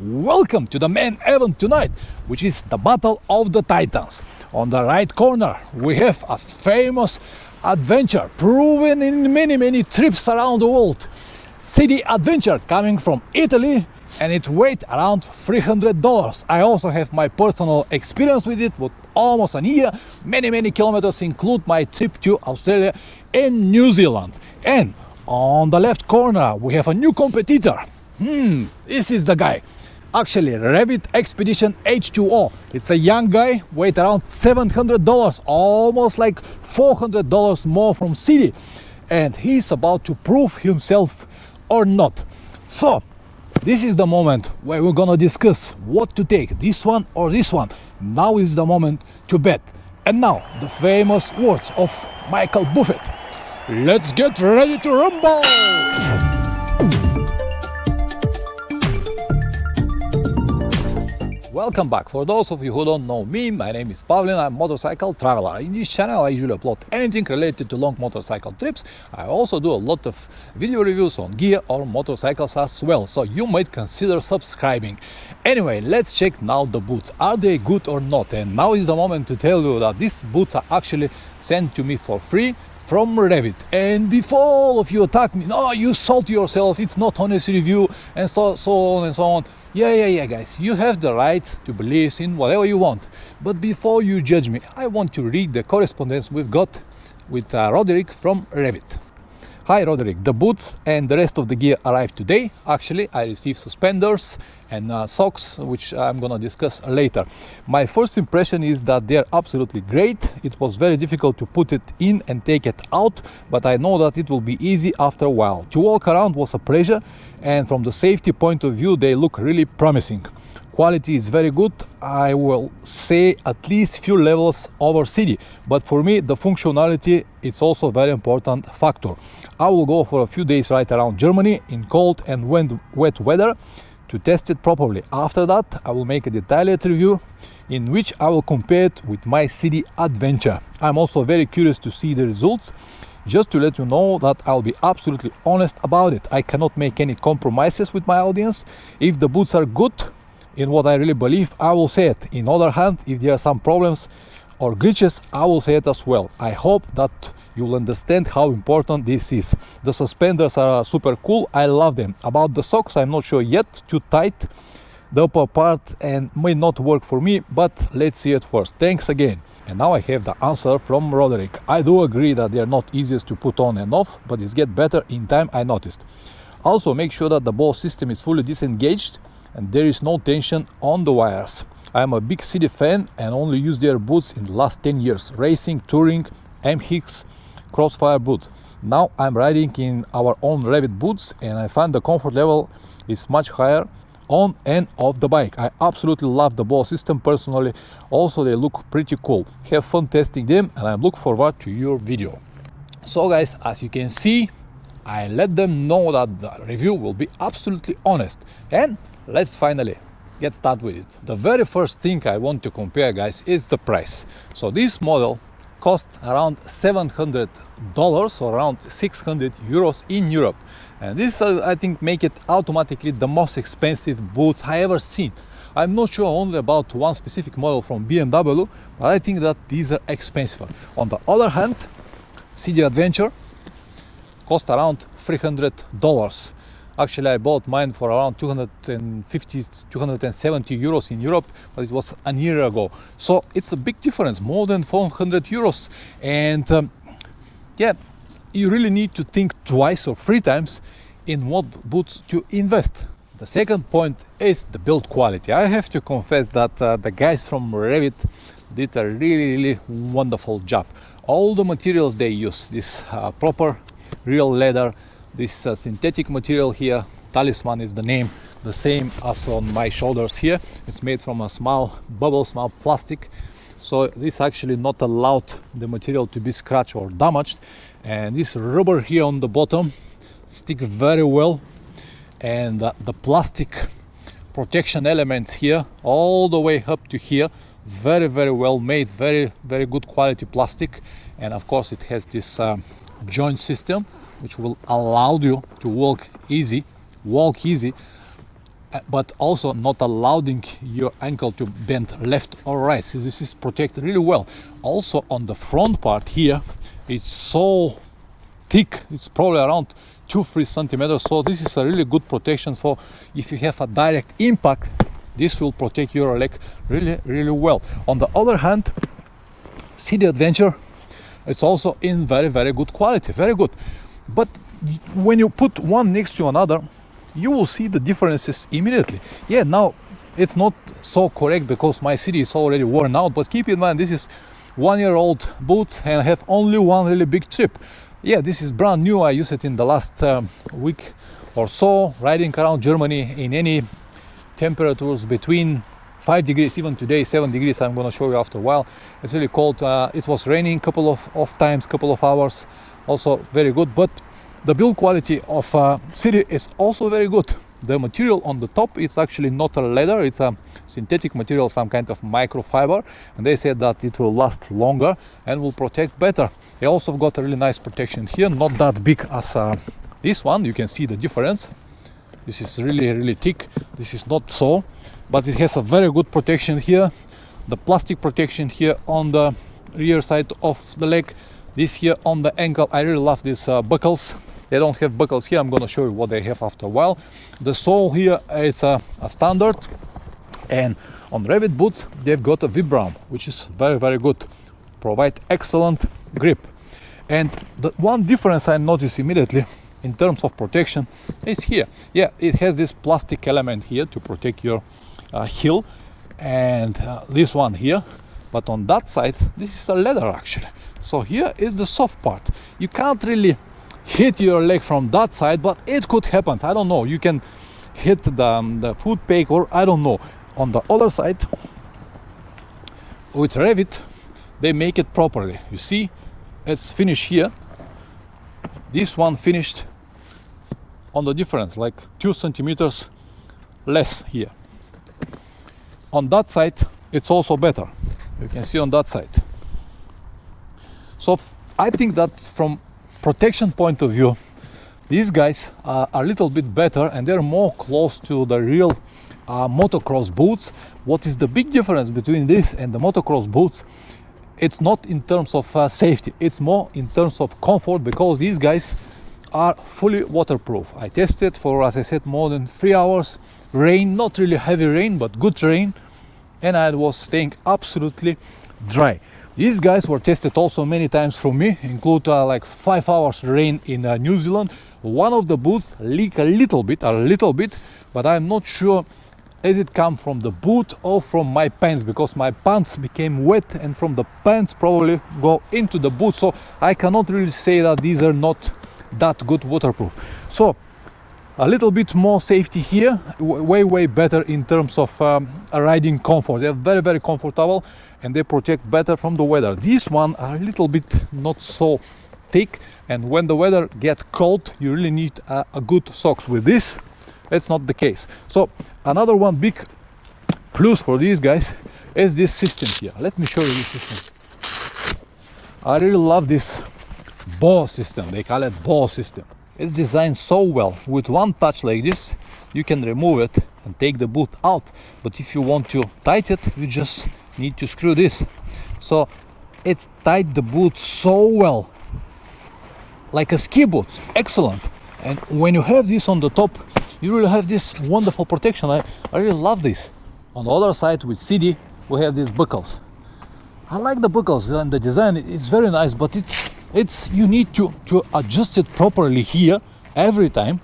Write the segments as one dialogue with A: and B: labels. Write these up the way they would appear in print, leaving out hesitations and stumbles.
A: Welcome to the main event tonight, which is the Battle of the Titans. On the right corner we have a famous adventure proven in many trips around the world. Sidi Adventure, coming from Italy, and it weighs around $300. I also have my personal experience with it, with almost a year, many kilometers, include my trip to Australia and New Zealand. And on the left corner we have a new competitor. This is the guy. Actually, REV'IT Expedition H2O. It's a young guy, weight around $700, almost like $400 more from Sidi, and he's about to prove himself or not. So this is the moment where we're gonna discuss what to take, this one or this one. Now is the moment to bet. And now the famous words of Michael Buffett: let's get ready to rumble. Welcome back. For those of you who don't know me, my name is Pavlin. I'm a motorcycle traveler. In this channel I usually upload anything related to long motorcycle trips. I also do a lot of video reviews on gear or motorcycles as well, so you might consider subscribing. Anyway, let's check now the boots. Are they good or not? And now is the moment to tell you that these boots are actually sent to me for free from REV'IT. And before all of you attack me, no, you sold yourself, it's not honest review, and so on and so on. Yeah, guys, you have the right to believe in whatever you want. But before you judge me, I want to read the correspondence we've got with Roderick from REV'IT. Hi Roderick, the boots and the rest of the gear arrived today. Actually, I received suspenders and socks, which I'm gonna discuss later. My first impression is that they're absolutely great. It was very difficult to put it in and take it out, but I know that it will be easy after a while. To walk around was a pleasure, and from the safety point of view they look really promising. Quality is very good. I will say at least few levels over Sidi, but for me the functionality is also a very important factor. I will go for a few days right around Germany in cold and wet weather to test it properly. After that I will make a detailed review in which I will compare it with my Sidi Adventure. I'm also very curious to see the results. Just to let you know that I'll be absolutely honest about it. I cannot make any compromises with my audience. If the boots are good, in what I really believe, I will say it. In other hand, if there are some problems or glitches, I will say it as well. I hope that you'll understand how important this is. The suspenders are super cool. I love them. About the socks, I'm not sure yet. Too tight, the upper part, and may not work for me, but let's see it first. Thanks again. And now I have the answer from Roderick. I do agree that they are not easiest to put on and off, but it's get better in time, I noticed. Also, make sure that the ball system is fully disengaged and there is no tension on the wires. I am a big Sidi fan and only use their boots in the last 10 years. Racing, touring, MX, Crossfire boots. Now I'm riding in our own REV'IT boots and I find the comfort level is much higher on and off the bike. I absolutely love the ball system personally. Also, they look pretty cool. Have fun testing them and I look forward to your video. So guys, as you can see, I let them know that the review will be absolutely honest, and let's finally get started with it. The very first thing I want to compare, guys, is the price. So this model cost around $700 or around 600 euros in Europe, and this I think make it automatically the most expensive boots I ever seen. I'm not sure only about one specific model from BMW, but I think that these are expensive. On the other hand, Sidi Adventure cost around $300. Actually, I bought mine for around 250, 270 euros in Europe, but it was a year ago. So it's a big difference, more than 400 euros. And yeah, you really need to think twice or three times in what boots to invest. The second point is the build quality. I have to confess that the guys from REV'IT did a really wonderful job. All the materials they use, this proper real leather, this synthetic material here, Talisman is the name, the same as on my shoulders here. It's made from a small plastic, so this actually not allowed the material to be scratched or damaged. And this rubber here on the bottom stick very well, and the plastic protection elements here all the way up to here, very well made, very good quality plastic. And of course it has this joint system which will allow you to walk easy but also not allowing your ankle to bend left or right. So this is protected really well. Also on the front part here, it's so thick, it's probably around 2-3 centimeters, so this is a really good protection. So if you have a direct impact, this will protect your leg really well. On the other hand, Sidi Adventure, it's also in very good quality, very good. But when you put one next to another, you will see the differences immediately. Yeah, now it's not so correct because my Sidi is already worn out, but keep in mind this is 1-year-old boots and have only one really big trip. Yeah, this is brand new. I used it in the last week or so, riding around Germany in any temperatures between 5 degrees, even today 7 degrees. I'm gonna show you after a while. It's really cold. It was raining couple of times, couple of hours, also very good. But the build quality of Sidi is also very good. The material on the top, it's actually not a leather, it's a synthetic material, some kind of microfiber, and they said that it will last longer and will protect better. They also got a really nice protection here, not that big as this one. You can see the difference. This is really thick, this is not so, but it has a very good protection here. The plastic protection here on the rear side of the leg, this here on the ankle. I really love these buckles. They don't have buckles here. I'm gonna show you what they have after a while. The sole here, it's a standard, and on REV'IT boots they've got a vibram, which is very good, provide excellent grip. And the one difference I noticed immediately in terms of protection is here. Yeah, it has this plastic element here to protect your heel, and this one here, but on that side this is a leather actually. So here is the soft part. You can't really hit your leg from that side, but it could happen. I don't know, you can hit the foot peg, or I don't know. On the other side, with REV'IT, they make it properly. You see, it's finished here. This one finished on the difference, like 2 centimeters less here. On that side, it's also better. You can see on that side. So I think that from protection point of view, these guys are a little bit better, and they're more close to the real motocross boots. What is the big difference between this and the motocross boots? It's not in terms of safety, it's more in terms of comfort, because these guys are fully waterproof. I tested for, as I said, more than 3 hours. Rain, not really heavy rain, but good rain, and I was staying absolutely dry. These guys were tested also many times from me, include like 5 hours rain in New Zealand. One of the boots leaked a little bit, but I'm not sure is it come from the boot or from my pants, because my pants became wet and from the pants probably go into the boot. So I cannot really say that these are not that good waterproof. So a little bit more safety here, way better in terms of riding comfort. They're very comfortable, and they protect better from the weather. These one are a little bit not so thick, and when the weather gets cold, you really need a good socks. With this, it's not the case. So another one big plus for these guys is this system here. Let me show you this system. I really love this ball system. They call it ball system. It's designed so well. With one touch like this, you can remove it and take the boot out. But if you want to tighten it, you just need to screw this. So it tight the boot so well, like a ski boot. Excellent. And when you have this on the top, you really have this wonderful protection. I really love this. On the other side with Sidi, we have these buckles. I like the buckles, and the design is very nice, but it's you need to adjust it properly here every time.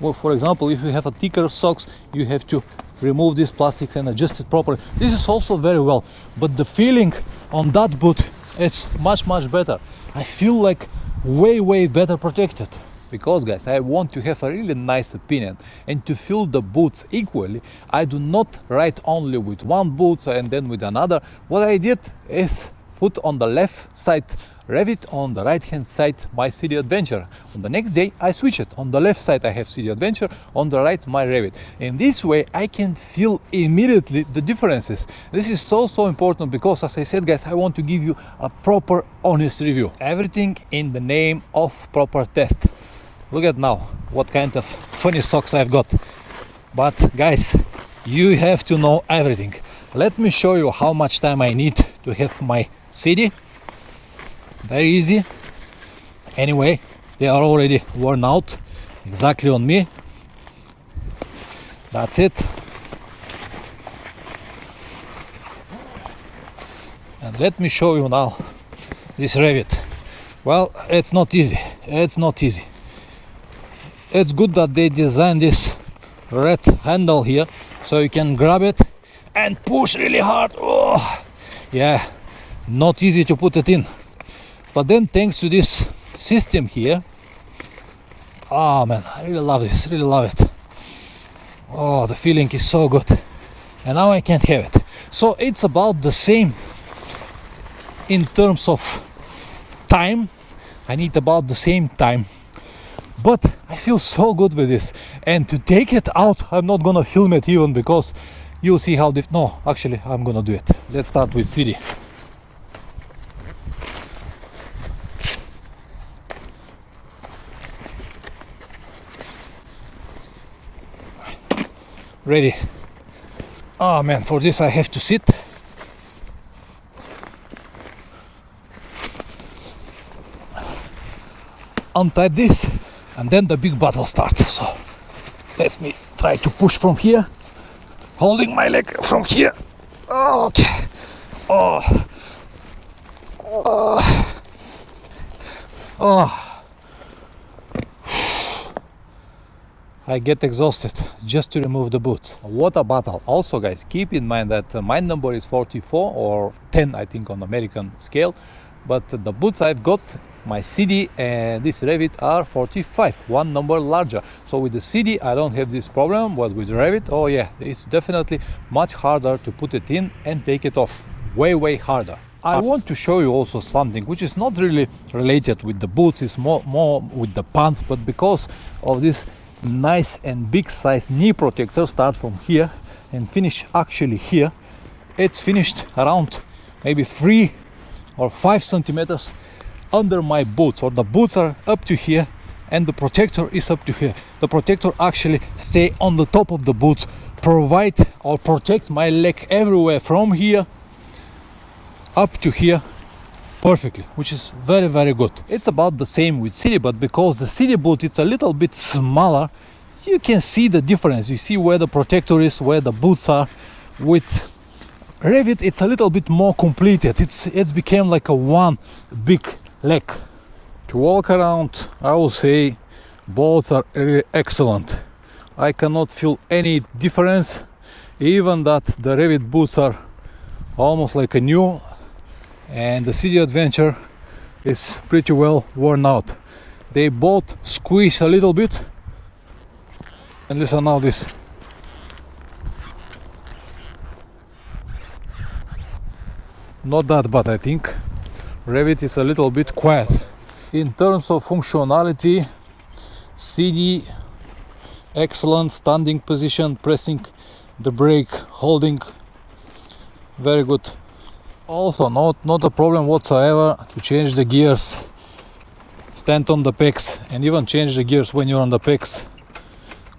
A: Well, for example, if you have a thicker socks, you have to remove this plastic and adjust it properly. This is also very well, but the feeling on that boot is much better. I feel like way better protected. Because guys, I want to have a really nice opinion and to feel the boots equally. I do not ride only with one boot and then with another. What I did is put on the left side REV'IT, on the right hand side my Sidi Adventure. On the next day I switch it. On the left side I have Sidi Adventure, on the right my REV'IT. In this way I can feel immediately the differences. This is so important, because as I said guys, I want to give you a proper honest review. Everything in the name of proper test. Look at now what kind of funny socks I've got. But guys, you have to know everything. Let me show you how much time I need to have my Sidi. Very easy. Anyway, they are already worn out, exactly on me. That's it. And let me show you now this REV'IT. Well, it's not easy. It's not easy. It's good that they designed this red handle here, so you can grab it and push really hard. Oh, yeah, not easy to put it in. But then thanks to this system here, oh man, I really love this, really love it. Oh, the feeling is so good. And now I can't have it. So it's about the same in terms of time. I need about the same time. But I feel so good with this. And to take it out, I'm not gonna film it even, because you'll see how no, actually I'm gonna do it. Let's start with Sidi. Ready. Oh man, for this I have to sit. Untie this, and then the big battle starts. So let me try to push from here, holding my leg from here. Oh, okay. Oh. Oh. Oh. I get exhausted just to remove the boots. What a battle. Also guys, keep in mind that my number is 44 or 10 I think on American scale, but the boots I've got, my Sidi and this REV'IT, are 45, one number larger. So with the Sidi I don't have this problem, but with REV'IT, oh yeah, it's definitely much harder to put it in and take it off. Way harder. I want to show you also something which is not really related with the boots, it's more with the pants, but because of this nice and big size knee protector, start from here and finish actually here. It's finished around maybe 3 or 5 centimeters under my boots, or the boots are up to here and the protector is up to here. The protector actually stay on the top of the boots, provide or protect my leg everywhere from here up to here perfectly, which is very good. It's about the same with Sidi, but because the Sidi boot it's a little bit smaller, you can see the difference. You see where the protector is, where the boots are. With REV'IT it's a little bit more completed. It's became like a one big leg. To walk around, I will say both are excellent. I cannot feel any difference, even that the REV'IT boots are almost like a new, and the Sidi Adventure is pretty well worn out. They both squeeze a little bit, and listen now this. Not that bad, I think. REV'IT is a little bit quiet. In terms of functionality, Sidi excellent standing position, pressing the brake, holding, very good. Also not a problem whatsoever to change the gears, stand on the pegs and even change the gears when you're on the pegs.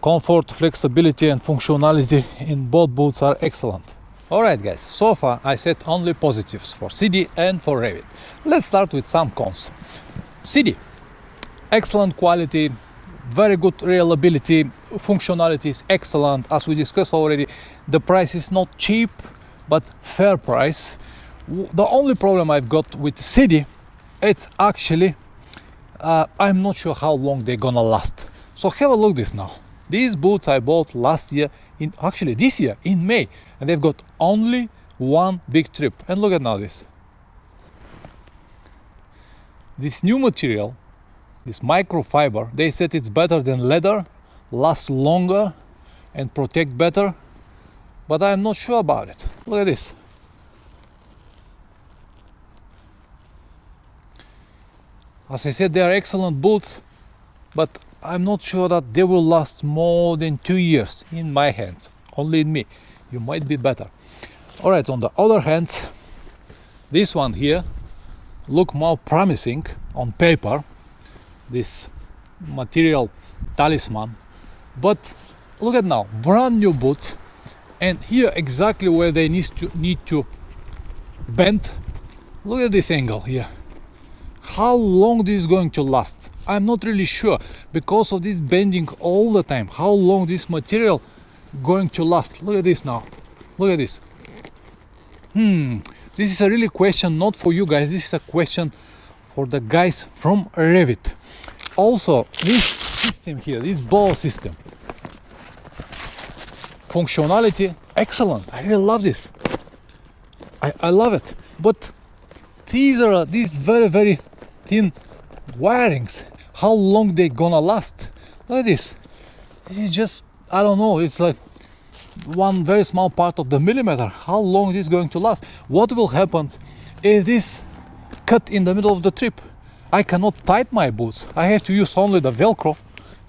A: Comfort, flexibility and functionality in both boots are excellent. Alright guys, so far I said only positives for Sidi and for REV'IT. Let's start with some cons. Sidi, excellent quality, very good reliability, functionality is excellent. As we discussed already, the price is not cheap, but fair price. The only problem I've got with Sidi, it's actually I'm not sure how long they're gonna last. So have a look at this now. These boots I bought last year, actually this year in May, and they've got only one big trip. And look at now this new material, this microfiber. They said it's better than leather, lasts longer and protect better, but I'm not sure about it. Look at this. As I said, they are excellent boots, but I'm not sure that they will last more than 2 years in my hands, only in me. You might be better. Alright, on the other hand, this one here look more promising on paper, this material talisman, but look at now, brand new boots, and here exactly where they need to bend. Look at this angle here. How long this is going to last, I'm not really sure, because of this bending all the time. How long this material going to last? Look at this now, look at this. This is a really question not for you guys, this is a question for the guys from REV'IT. Also, this system here, this ball system, functionality excellent. I really love this. I love it. But these are very thin wirings. How long they gonna last? Look at this. This is just, I don't know, it's like one very small part of the millimeter. How long this is going to last? What will happen if this cut in the middle of the trip? I cannot tighten my boots. I have to use only the Velcro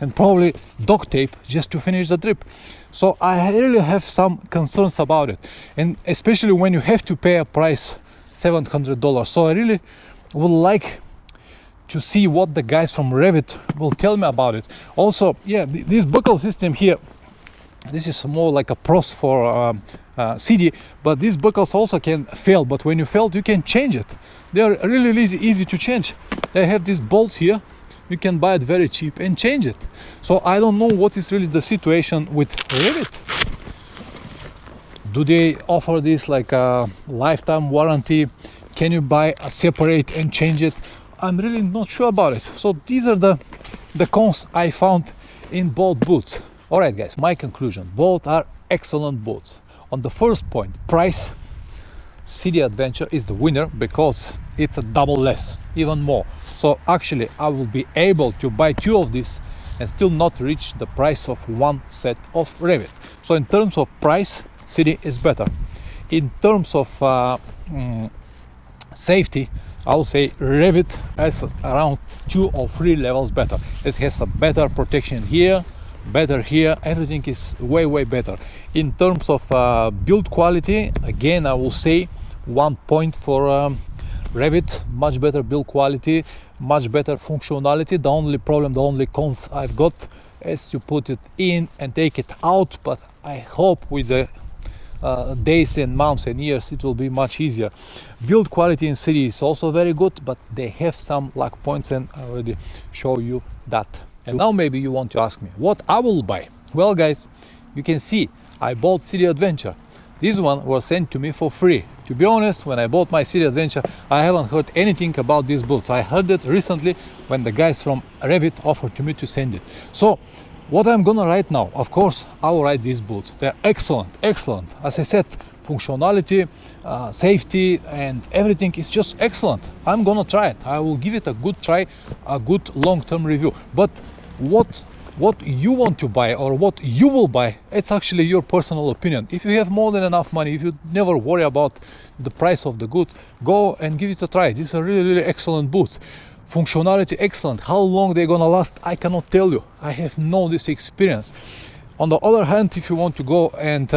A: and probably duct tape just to finish the trip. So I really have some concerns about it, and especially when you have to pay a price $700. So I really would like to see what the guys from REV'IT will tell me about it. Also, yeah, this buckle system here, this is more like a pros for Sidi, but these buckles also can fail, but when you fail you can change it. They are really easy to change. They have these bolts here, you can buy it very cheap and change it. So I don't know what is really the situation with REV'IT. Do they offer this like a lifetime warranty? Can you buy a separate and change it? I'm really not sure about it. So these are the cons I found in both boots. Alright guys, my conclusion, both are excellent boots. On the first point, price, Sidi Adventure is the winner because it's a double less, even more. So actually I will be able to buy two of these and still not reach the price of one set of REV'IT. So in terms of price, Sidi is better. In terms of safety, I would say REV'IT has around 2 or 3 levels better. It has a better protection here, better here, everything is way better. In terms of build quality, again I will say 1 point for REV'IT, much better build quality, much better functionality. The only problem, the only cons I've got is to put it in and take it out, but I hope with the days and months and years it will be much easier. Build quality in Sidi is also very good, but they have some lack points and I already show you that. And now maybe you want to ask me what I will buy. Well guys, you can see I bought Sidi Adventure. This one was sent to me for free. To be honest, when I bought my Sidi Adventure, I haven't heard anything about these boots. I heard it recently when the guys from REV'IT offered to me to send it. So what I'm gonna write now, of course, I will write these boots. They're excellent. As I said, functionality, safety, and everything is just excellent. I'm gonna try it. I will give it a good try, a good long-term review. But what you want to buy or what you will buy, it's actually your personal opinion. If you have more than enough money, if you never worry about the price of the good, go and give it a try. These are really excellent boots. Functionality excellent. How long they're gonna last, I cannot tell you. I have no this experience. On the other hand, if you want to go and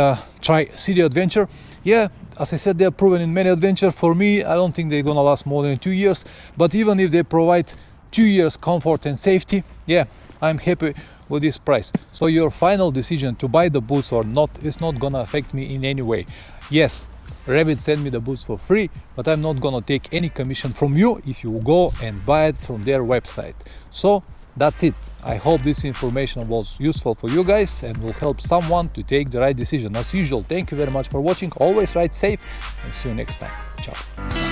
A: try Sidi Adventure, yeah, as I said, they're proven in many adventures. For me, I don't think they're gonna last more than 2 years, but even if they provide 2 years comfort and safety, yeah, I'm happy with this price. So your final decision to buy the boots or not is not gonna affect me in any way. Yes, REV'IT sent me the boots for free, but I'm not gonna take any commission from you if you go and buy it from their website. So that's it. I hope this information was useful for you guys and will help someone to take the right decision. As usual, thank you very much for watching. Always ride safe and see you next time. Ciao.